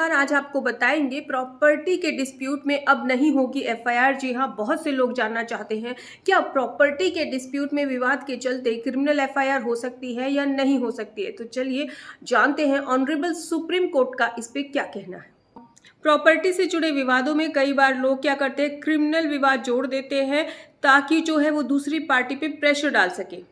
आज आपको बताएंगे प्रॉपर्टी के डिस्प्यूट में अब नहीं होगी एफआईआर। जी हाँ, बहुत से लोग जानना चाहते हैं क्या प्रॉपर्टी के डिस्प्यूट में विवाद के चलते क्रिमिनल एफआईआर हो सकती है या नहीं हो सकती है। तो चलिए जानते हैं ऑनरेबल सुप्रीम कोर्ट का इस पे क्या कहना है। प्रॉपर्टी से जुड़े विवादों में कई बार लोग क्या करते हैं, क्रिमिनल विवाद जोड़ देते हैं ताकि जो है वो दूसरी पार्टी पे प्रेशर डाल सके।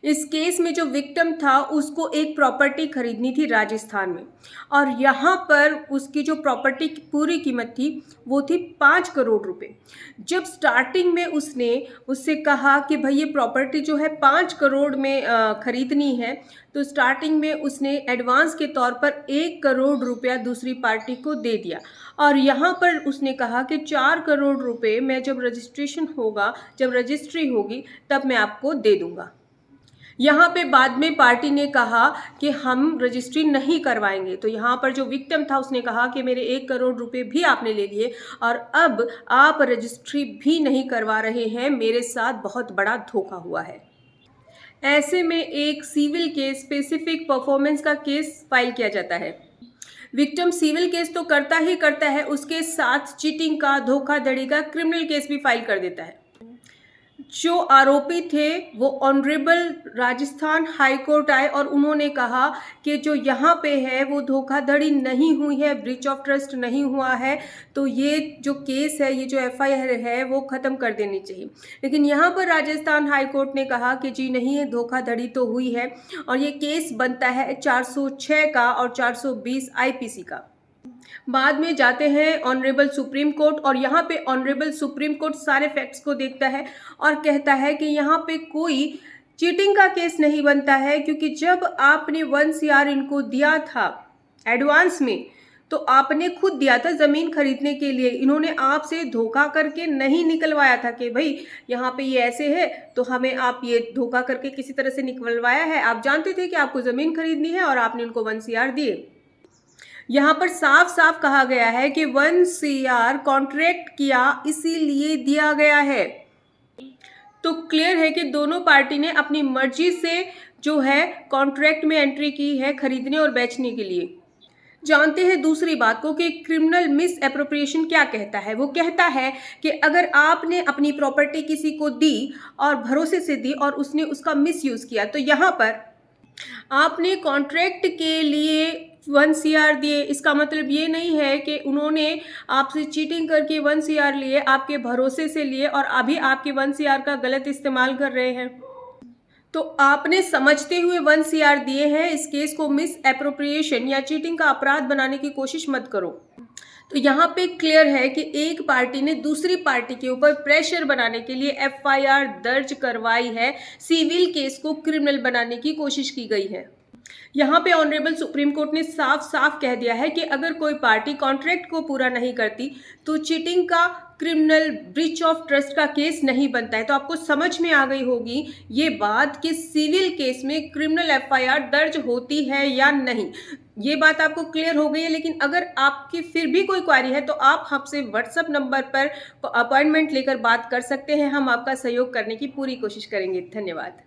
इस केस में जो विक्टिम था उसको एक प्रॉपर्टी खरीदनी थी राजस्थान में, और यहाँ पर उसकी जो प्रॉपर्टी की पूरी कीमत थी वो थी 5 करोड़ रुपए। जब स्टार्टिंग में उसने उससे कहा कि भाई ये प्रॉपर्टी जो है 5 करोड़ में खरीदनी है, तो स्टार्टिंग में उसने एडवांस के तौर पर 1 करोड़ रुपया दूसरी पार्टी को दे दिया, और यहाँ पर उसने कहा कि 4 करोड़ रुपए मैं जब रजिस्ट्रेशन होगा, जब रजिस्ट्री होगी तब मैं आपको दे दूंगा। यहाँ पे बाद में पार्टी ने कहा कि हम रजिस्ट्री नहीं करवाएंगे, तो यहाँ पर जो विक्टिम था उसने कहा कि मेरे 1 करोड़ रुपए भी आपने ले लिए और अब आप रजिस्ट्री भी नहीं करवा रहे हैं, मेरे साथ बहुत बड़ा धोखा हुआ है। ऐसे में एक सिविल केस, स्पेसिफिक परफॉर्मेंस का केस फाइल किया जाता है। विक्टिम सिविल केस तो करता ही करता है, उसके साथ चीटिंग का, धोखाधड़ी का क्रिमिनल केस भी फाइल कर देता है। जो आरोपी थे वो ऑनरेबल राजस्थान हाई कोर्ट आए और उन्होंने कहा कि जो यहाँ पे है वो धोखाधड़ी नहीं हुई है, ब्रीच ऑफ ट्रस्ट नहीं हुआ है, तो ये जो केस है, ये जो एफआईआर है वो ख़त्म कर देनी चाहिए। लेकिन यहाँ पर राजस्थान हाई कोर्ट ने कहा कि जी नहीं, ये धोखाधड़ी तो हुई है और ये केस बनता है 406 का और 420 आईपीसी का। बाद में जाते हैं ऑनरेबल सुप्रीम कोर्ट, और यहाँ पे ऑनरेबल सुप्रीम कोर्ट सारे फैक्ट्स को देखता है और कहता है कि यहाँ पे कोई चीटिंग का केस नहीं बनता है, क्योंकि जब आपने 1 CR इनको दिया था एडवांस में, तो आपने खुद दिया था ज़मीन खरीदने के लिए। इन्होंने आपसे धोखा करके नहीं निकलवाया था कि भाई यहाँ पे ये ऐसे है तो हमें आप ये धोखा करके किसी तरह से निकलवाया है। आप जानते थे कि आपको ज़मीन खरीदनी है और आपने उनको 1 CR दिए। यहाँ पर साफ साफ कहा गया है कि 1 CR कॉन्ट्रैक्ट किया इसीलिए दिया गया है। तो क्लियर है कि दोनों पार्टी ने अपनी मर्जी से जो है कॉन्ट्रैक्ट में एंट्री की है खरीदने और बेचने के लिए। जानते हैं दूसरी बात को कि क्रिमिनल मिस एप्रोप्रिएशन क्या कहता है। वो कहता है कि अगर आपने अपनी प्रॉपर्टी किसी को दी और भरोसे से दी और उसने उसका मिस यूज किया, तो यहाँ पर आपने कॉन्ट्रैक्ट के लिए 1 CR दिए, इसका मतलब ये नहीं है कि उन्होंने आपसे चीटिंग करके 1 CR लिए, आपके भरोसे से लिए और अभी आपके 1 CR का गलत इस्तेमाल कर रहे हैं। तो आपने समझते हुए 1 CR दिए हैं। इस केस को मिस एप्रोप्रिएशन या चीटिंग का अपराध बनाने की कोशिश मत करो। तो यहाँ पे क्लियर है कि एक पार्टी ने दूसरी पार्टी के ऊपर प्रेशर बनाने के लिए एफआईआर दर्ज करवाई है, सिविल केस को क्रिमिनल बनाने की कोशिश की गई है। यहाँ पे ऑनरेबल सुप्रीम कोर्ट ने साफ साफ कह दिया है कि अगर कोई पार्टी कॉन्ट्रैक्ट को पूरा नहीं करती तो चीटिंग का, क्रिमिनल ब्रीच ऑफ ट्रस्ट का केस नहीं बनता है। तो आपको समझ में आ गई होगी ये बात कि सिविल केस में क्रिमिनल एफआईआर दर्ज होती है या नहीं। ये बात आपको क्लियर हो गई है। लेकिन अगर आपकी फिर भी कोई क्वेरी है तो आप हमसे व्हाट्सएप नंबर पर अपॉइंटमेंट लेकर बात कर सकते हैं। हम आपका सहयोग करने की पूरी कोशिश करेंगे। धन्यवाद।